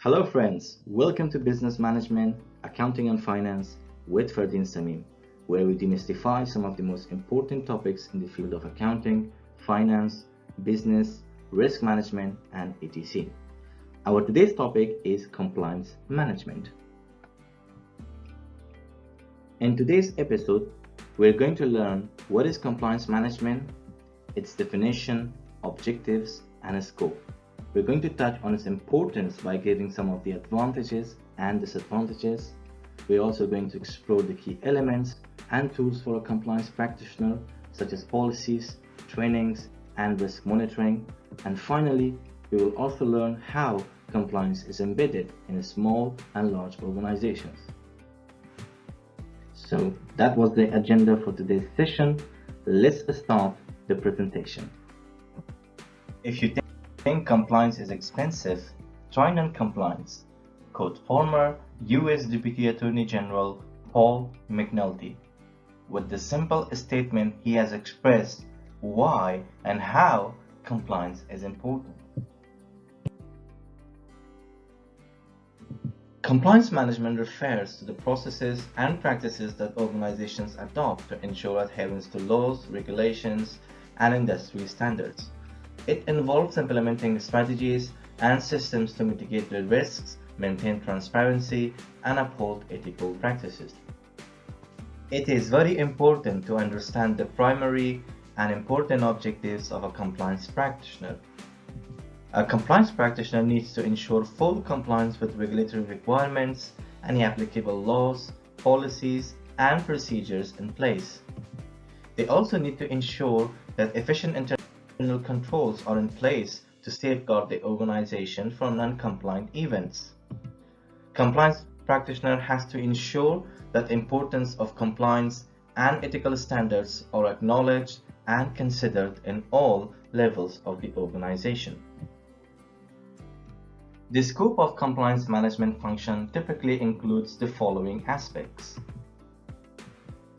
Hello friends, welcome to Business Management, Accounting and Finance with Ferdin Samim, where we demystify some of the most important topics in the field of accounting, finance, business, risk management, and etc. Our today's topic is compliance management. In today's episode, we're going to learn what is compliance management, its definition, objectives, and scope. We're going to touch on its importance by giving some of the advantages and disadvantages. We're also going to explore the key elements and tools for a compliance practitioner, such as policies, trainings, and risk monitoring. And finally, we will also learn how compliance is embedded in small and large organizations. So that was the agenda for today's session. Let's start the presentation. If you think compliance is expensive, try non-compliance. Quote former U.S. Deputy Attorney General Paul McNulty. With the simple statement, he has expressed why and how compliance is important. Compliance management refers to the processes and practices that organizations adopt to ensure adherence to laws, regulations, and industry standards. It involves implementing strategies and systems to mitigate the risks, maintain transparency, and uphold ethical practices. It is very important to understand the primary and important objectives of a compliance practitioner. A compliance practitioner needs to ensure full compliance with regulatory requirements, any applicable laws, policies, and procedures in place. They also need to ensure that efficient internal controls are in place to safeguard the organization from non-compliant events. Compliance practitioner has to ensure that the importance of compliance and ethical standards are acknowledged and considered in all levels of the organization. The scope of compliance management function typically includes the following aspects,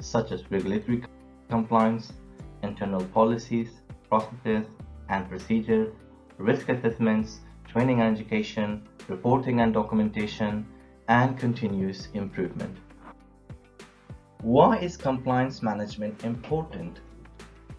such as regulatory compliance, internal policies, processes and procedures, risk assessments, training and education, reporting and documentation, and continuous improvement. Why is compliance management important?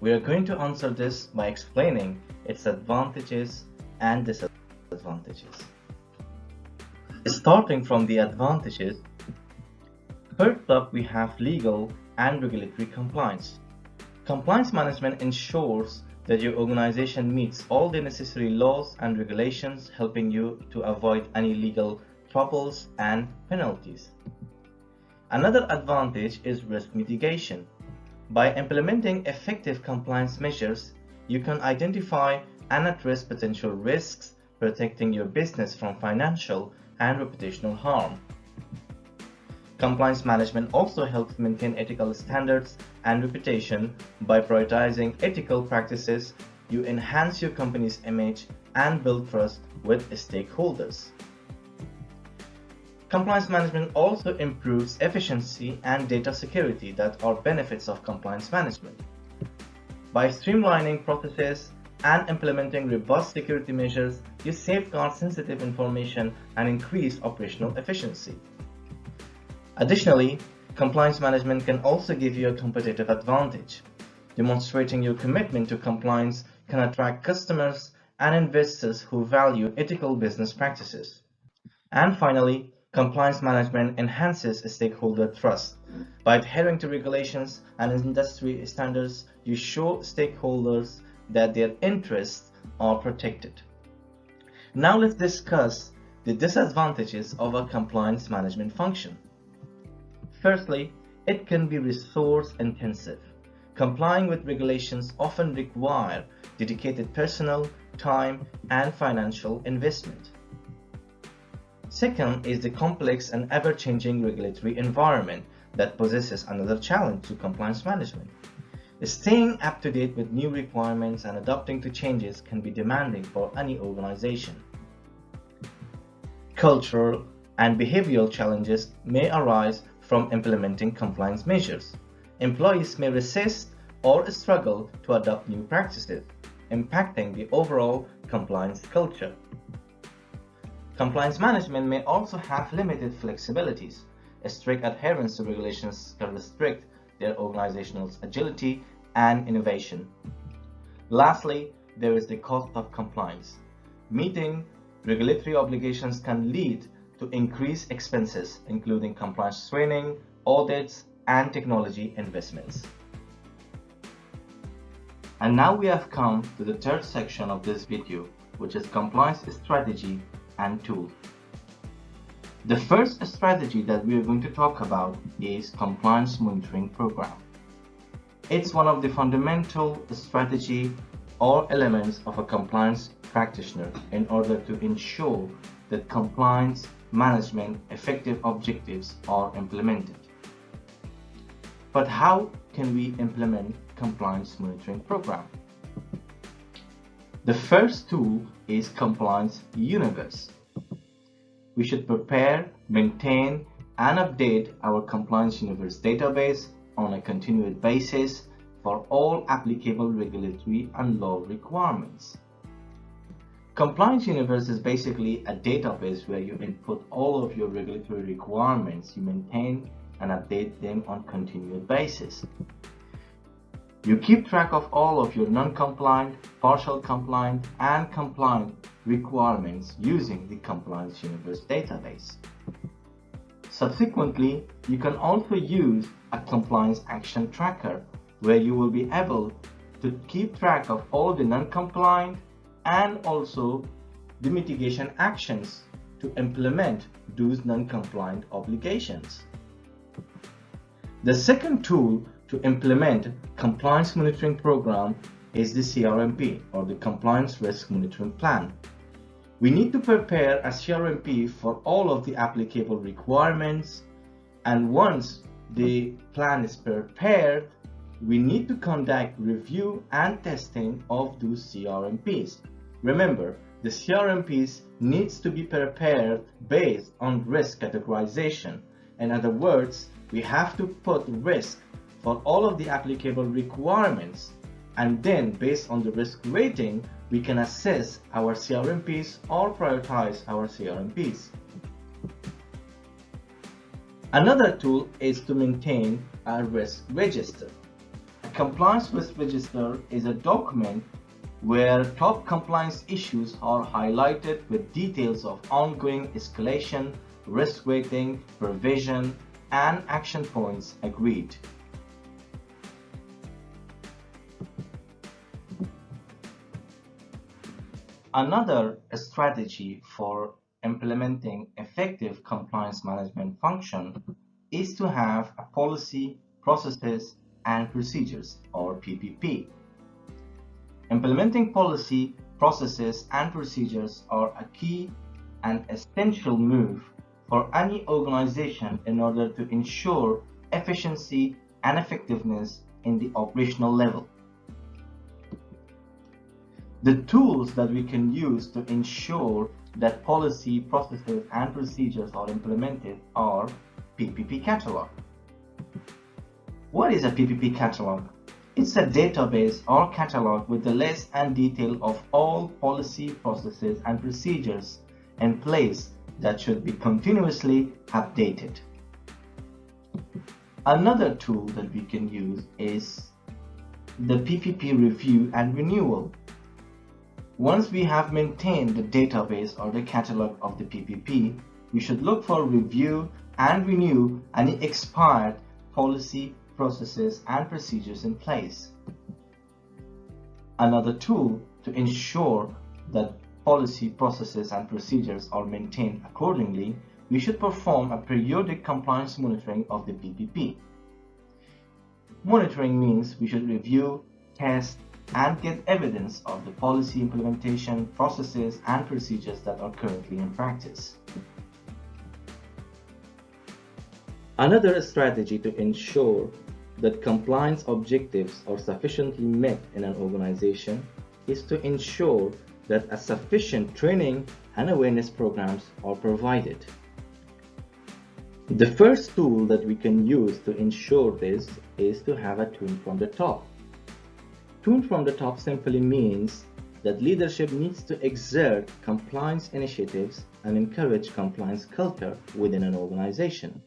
We are going to answer this by explaining its advantages and disadvantages. Starting from the advantages, first up we have legal and regulatory compliance. Compliance management ensures that your organization meets all the necessary laws and regulations, helping you to avoid any legal troubles and penalties. Another advantage is risk mitigation. By implementing effective compliance measures, you can identify and address potential risks, protecting your business from financial and reputational harm. Compliance management also helps maintain ethical standards and reputation. By prioritizing ethical practices, you enhance your company's image and build trust with stakeholders. Compliance management also improves efficiency and data security that are benefits of compliance management. By streamlining processes and implementing robust security measures, you safeguard sensitive information and increase operational efficiency. Additionally, compliance management can also give you a competitive advantage. Demonstrating your commitment to compliance can attract customers and investors who value ethical business practices. And finally, compliance management enhances stakeholder trust. By adhering to regulations and industry standards, you show stakeholders that their interests are protected. Now let's discuss the disadvantages of a compliance management function. Firstly, it can be resource intensive. Complying with regulations often require dedicated personnel, time, and financial investment. Second is the complex and ever-changing regulatory environment that possesses another challenge to compliance management. Staying up to date with new requirements and adapting to changes can be demanding for any organization. Cultural and behavioral challenges may arise from implementing compliance measures. Employees may resist or struggle to adopt new practices, impacting the overall compliance culture. Compliance management may also have limited flexibilities. A strict adherence to regulations can restrict their organizational agility and innovation. Lastly, there is the cost of compliance. Meeting regulatory obligations can lead to increased expenses, including compliance training, audits, and technology investments. And now we have come to the third section of this video, which is compliance strategy and tools. The first strategy that we are going to talk about is compliance monitoring program. It's one of the fundamental strategy or elements of a compliance practitioner in order to ensure that compliance management effective objectives are implemented. But how can we implement compliance monitoring program? The first tool is Compliance Universe. We should prepare, maintain, and update our Compliance Universe database on a continuous basis for all applicable regulatory and law requirements. Compliance Universe is basically a database where you input all of your regulatory requirements, you maintain and update them on a continuous basis. You keep track of all of your non-compliant, partial compliant, and compliant requirements using the Compliance Universe database. Subsequently, you can also use a compliance action tracker where you will be able to keep track of all the non-compliant and also the mitigation actions to implement those non-compliant obligations. The second tool to implement compliance monitoring program is the CRMP, or the Compliance Risk Monitoring Plan. We need to prepare a CRMP for all of the applicable requirements, and once the plan is prepared, we need to conduct review and testing of those CRMPs. Remember, the CRMPs needs to be prepared based on risk categorization. In other words, we have to put risk for all of the applicable requirements, and then based on the risk rating, we can assess our CRMPs or prioritize our CRMPs. Another tool is to maintain a risk register. A compliance risk register is a document where top compliance issues are highlighted with details of ongoing escalation, risk rating, provision, and action points agreed. Another strategy for implementing effective compliance management function is to have a policy, processes, and procedures, or PPP. Implementing policy, processes, and procedures are a key and essential move for any organization in order to ensure efficiency and effectiveness in the operational level. The tools that we can use to ensure that policy, processes, and procedures are implemented are PPP catalog. What is a PPP catalog? It's a database or catalog with the list and detail of all policy, processes, and procedures in place that should be continuously updated. Another tool that we can use is the PPP review and renewal. Once we have maintained the database or the catalog of the PPP, we should look for review and renew any expired policy, processes, and procedures in place. Another tool to ensure that policy, processes, and procedures are maintained accordingly, we should perform a periodic compliance monitoring of the PPP. Monitoring means we should review, test, and get evidence of the policy implementation, processes, and procedures that are currently in practice. Another strategy to ensure that compliance objectives are sufficiently met in an organization is to ensure that a sufficient training and awareness programs are provided. The first tool that we can use to ensure this is to have a tune from the top. Tune from the top simply means that leadership needs to exert compliance initiatives and encourage compliance culture within an organization.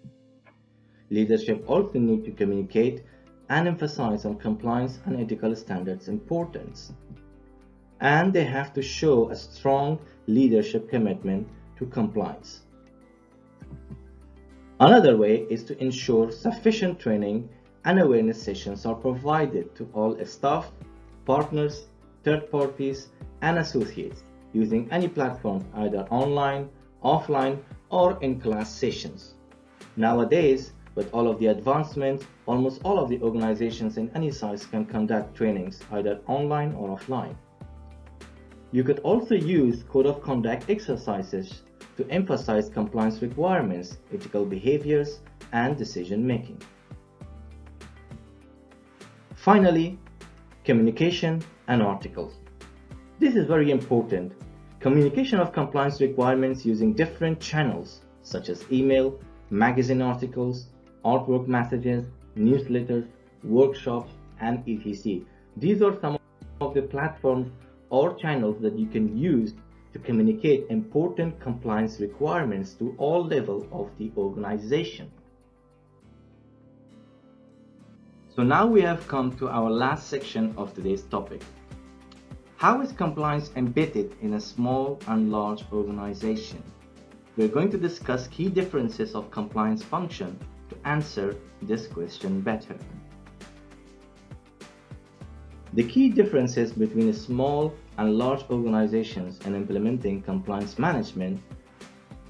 Leadership also needs to communicate and emphasize on compliance and ethical standards importance. And they have to show a strong leadership commitment to compliance. Another way is to ensure sufficient training and awareness sessions are provided to all staff, partners, third parties, and associates using any platform, either online, offline, or in-class sessions. Nowadays, with all of the advancements, almost all of the organizations in any size can conduct trainings either online or offline. You could also use code of conduct exercises to emphasize compliance requirements, ethical behaviors, and decision making. Finally, communication and articles. This is very important. Communication of compliance requirements using different channels such as email, magazine articles, artwork messages, newsletters, workshops, and etc. These are some of the platforms or channels that you can use to communicate important compliance requirements to all levels of the organization. So now we have come to our last section of today's topic. How is compliance embedded in a small and large organization? We're going to discuss key differences of compliance function to answer this question better. The key differences between small and large organizations in implementing compliance management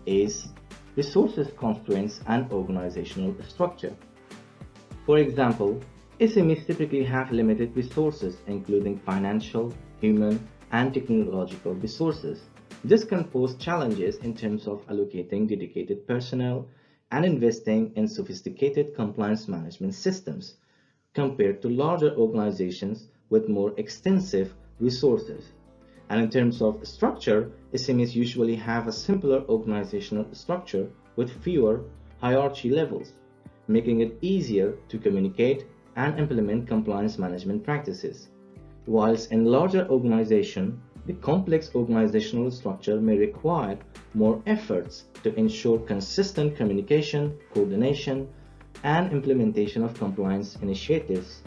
is resources constraints and organizational structure. For example, SMEs typically have limited resources, including financial, human, and technological resources. This can pose challenges in terms of allocating dedicated personnel and investing in sophisticated compliance management systems compared to larger organizations with more extensive resources. And in terms of structure, SMEs usually have a simpler organizational structure with fewer hierarchy levels, making it easier to communicate and implement compliance management practices. Whilst in larger organizations, the complex organizational structure may require more efforts to ensure consistent communication, coordination, and implementation of compliance initiatives.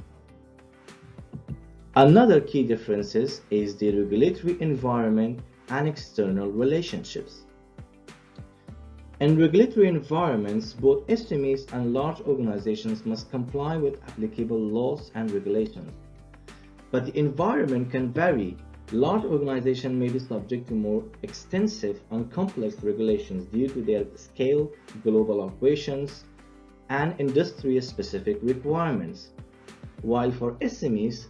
Another key difference is the regulatory environment and external relationships. In regulatory environments, both SMEs and large organizations must comply with applicable laws and regulations. But the environment can vary. Large organizations may be subject to more extensive and complex regulations due to their scale, global operations, and industry-specific requirements. While for SMEs,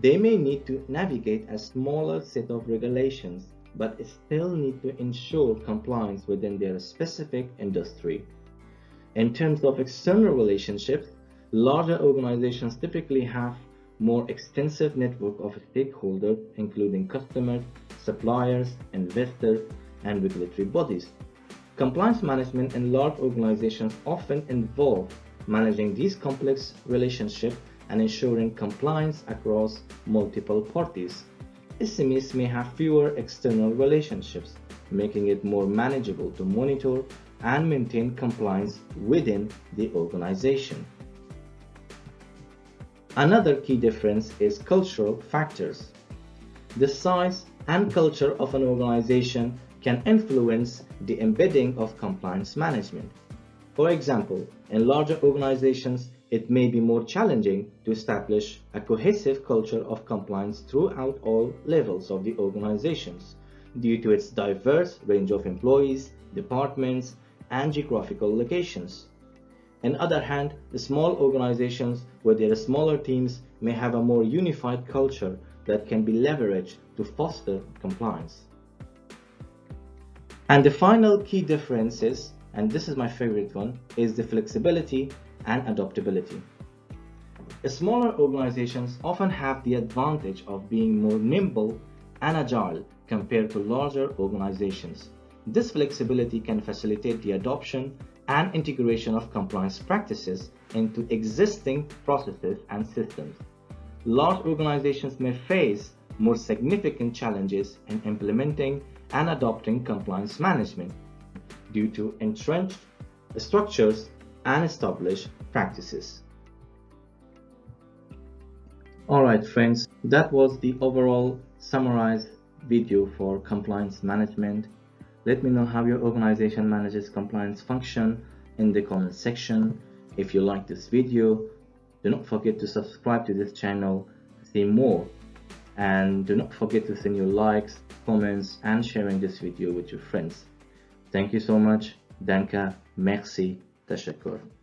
they may need to navigate a smaller set of regulations, but still need to ensure compliance within their specific industry. In terms of external relationships, larger organizations typically have more extensive network of stakeholders, including customers, suppliers, investors, and regulatory bodies. Compliance management in large organizations often involve managing these complex relationships and ensuring compliance across multiple parties. SMEs may have fewer external relationships, making it more manageable to monitor and maintain compliance within the organization. Another key difference is cultural factors. The size and culture of an organization can influence the embedding of compliance management. For example, in larger organizations, it may be more challenging to establish a cohesive culture of compliance throughout all levels of the organizations due to its diverse range of employees, departments, and geographical locations. On the other hand, the small organizations with their smaller teams may have a more unified culture that can be leveraged to foster compliance. And the final key difference is, and this is my favorite one, is the flexibility and adaptability. Smaller organizations often have the advantage of being more nimble and agile compared to larger organizations. This flexibility can facilitate the adoption and integration of compliance practices into existing processes and systems. Large organizations may face more significant challenges in implementing and adopting compliance management due to entrenched structures and established practices. Alright friends, that was the overall summarized video for compliance management. Let me know how your organization manages compliance function in the comment section. If you like this video, do not forget to subscribe to this channel to see more, and do not forget to send your likes, comments and sharing this video with your friends. Thank you so much. Danka, merci, tashakkur.